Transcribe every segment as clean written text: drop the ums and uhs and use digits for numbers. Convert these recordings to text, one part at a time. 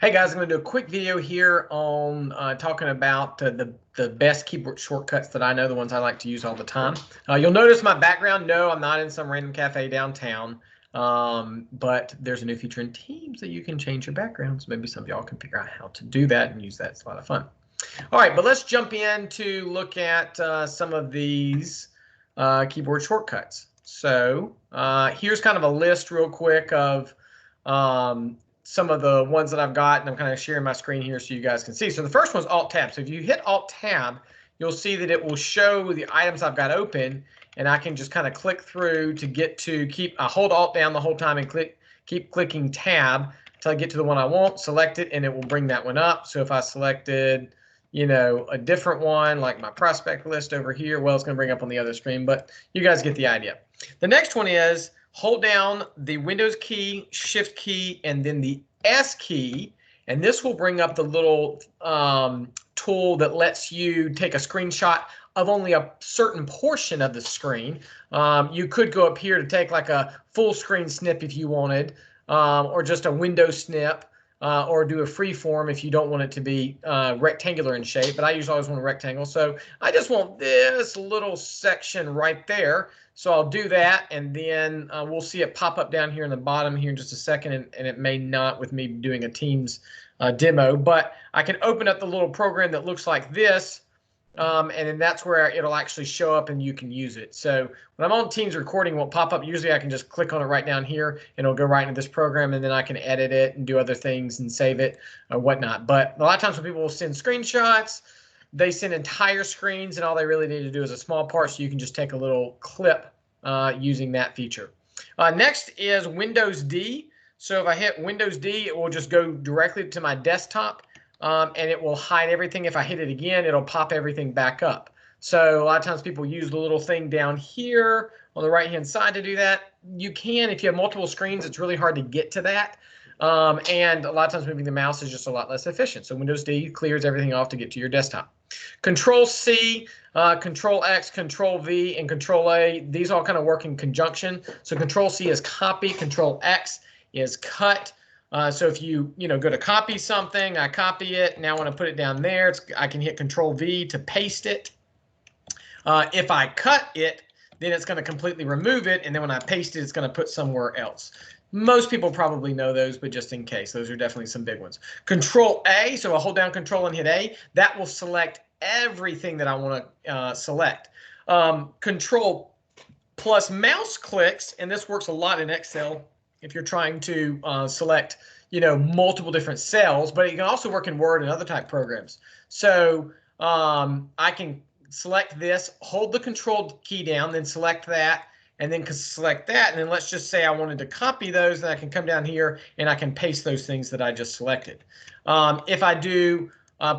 Hey guys, I'm going to do a quick video here on talking about the best keyboard shortcuts that I know, the ones I like to use all the time. You'll notice my background. No, I'm not in some random cafe downtown, but there's a new feature in Teams that you can change your background. So maybe some of y'all can figure out how to do that and use that. It's a lot of fun. All right, but let's jump in to look at some of these keyboard shortcuts. So here's kind of a list real quick of some of the ones that I've got, and I'm kind of sharing my screen here so you guys can see. So the first one's Alt-Tab. So if you hit Alt-Tab, you'll see that it will show the items I've got open, and I can just kind of click through to get to I hold Alt down the whole time and keep clicking Tab until I get to the one I want, select it, and it will bring that one up. So if I selected, you know, a different one like my prospect list over here, well, it's going to bring up on the other screen, but you guys get the idea. The next one is hold down the Windows key, Shift key, and then the S key, and this will bring up the little tool that lets you take a screenshot of only a certain portion of the screen. You could go up here to take like a full screen snip if you wanted, or just a window snip, or do a free form if you don't want it to be rectangular in shape, but I usually always want a rectangle. So I just want this little section right there. So I'll do that, and then we'll see it pop up down here in the bottom here in just a second, and it may not with me doing a Teams demo, but I can open up the little program that looks like this, and then that's where it'll actually show up and you can use it. So when I'm on Teams recording, it won't pop up. Usually I can just click on it right down here and it'll go right into this program, and then I can edit it and do other things and save it or whatnot. But a lot of times when people will send screenshots, they send entire screens, and all they really need to do is a small part, so you can just take a little clip using that feature. Next is Windows D. So if I hit Windows D, it will just go directly to my desktop, and it will hide everything. If I hit it again, it'll pop everything back up. So a lot of times people use the little thing down here on the right-hand side to do that. You can, if you have multiple screens, it's really hard to get to that. And a lot of times moving the mouse is just a lot less efficient. So Windows D clears everything off to get to your desktop. Control C, Control X, Control V, and Control A, these all kind of work in conjunction. So Control C is copy, Control X is cut. So if you go to copy something, I copy it. Now I want to put it down there. I can hit Control V to paste it. If I cut it, then it's going to completely remove it. And then when I paste it, it's going to put somewhere else. Most people probably know those, but just in case, those are definitely some big ones. Control A, so I'll hold down Control and hit A. That will select everything that I want to select. Control plus mouse clicks, and this works a lot in Excel if you're trying to select, multiple different cells, but it can also work in Word and other type programs. So I can select this, hold the Control key down, then select that, and then select that, and then let's just say I wanted to copy those, then I can come down here and I can paste those things that I just selected. If I do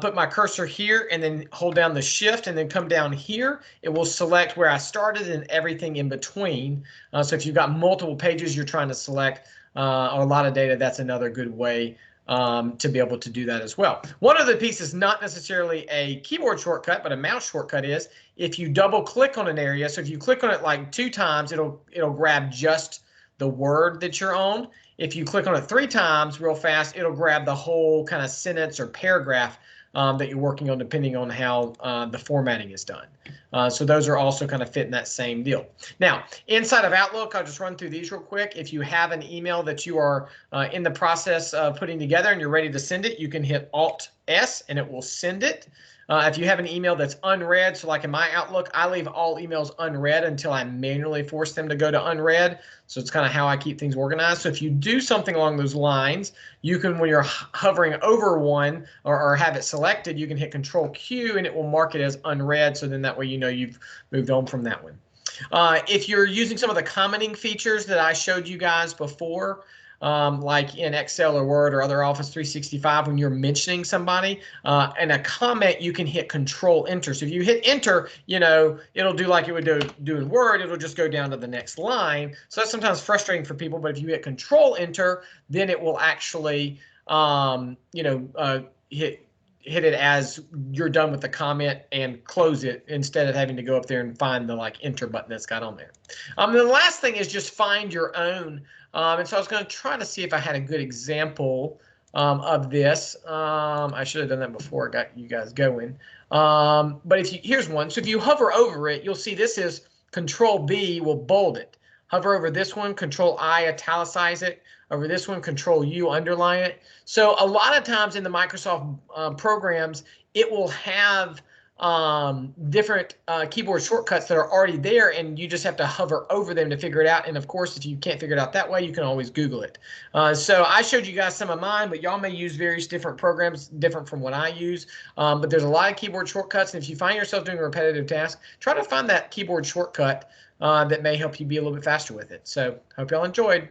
put my cursor here and then hold down the Shift and then come down here, it will select where I started and everything in between. So if you've got multiple pages you're trying to select or a lot of data, that's another good way to be able to do that as well. One of the pieces, not necessarily a keyboard shortcut, but a mouse shortcut, is if you double click on an area. So if you click on it like 2 times, it'll grab just the word that you're on. If you click on it 3 times real fast, it'll grab the whole kind of sentence or paragraph that you're working on, depending on how the formatting is done. So those are also kind of fit in that same deal. Now, inside of Outlook, I'll just run through these real quick. If you have an email that you are in the process of putting together and you're ready to send it, you can hit Alt-S and it will send it. If you have an email that's unread, so like in my Outlook, I leave all emails unread until I manually force them to go to unread. So it's kind of how I keep things organized. So if you do something along those lines, you can, when you're hovering over one or have it selected, you can hit Control Q and it will mark it as unread. So then that way you've moved on from that one. If you're using some of the commenting features that I showed you guys before, like in Excel or Word or other Office 365, when you're mentioning somebody and a comment, you can hit Control Enter. So if you hit Enter, it'll do like it would do in Word. It'll just go down to the next line. So that's sometimes frustrating for people. But if you hit Control Enter, then it will actually hit it as you're done with the comment and close it, instead of having to go up there and find the enter button that's got on there. The last thing is just find your own. And so I was going to try to see if I had a good example of this. I should have done that before I got you guys going. But here's one. So if you hover over it, you'll see this is Control B will bold it. Hover over this one, Control I italicize it. Over this one, Control U underline it. So a lot of times in the Microsoft programs, it will have different keyboard shortcuts that are already there, and you just have to hover over them to figure it out. And of course, if you can't figure it out that way, you can always Google it. So I showed you guys some of mine, but y'all may use various different programs different from what I use. But there's a lot of keyboard shortcuts, and if you find yourself doing a repetitive task, try to find that keyboard shortcut that may help you be a little bit faster with it. So hope y'all enjoyed.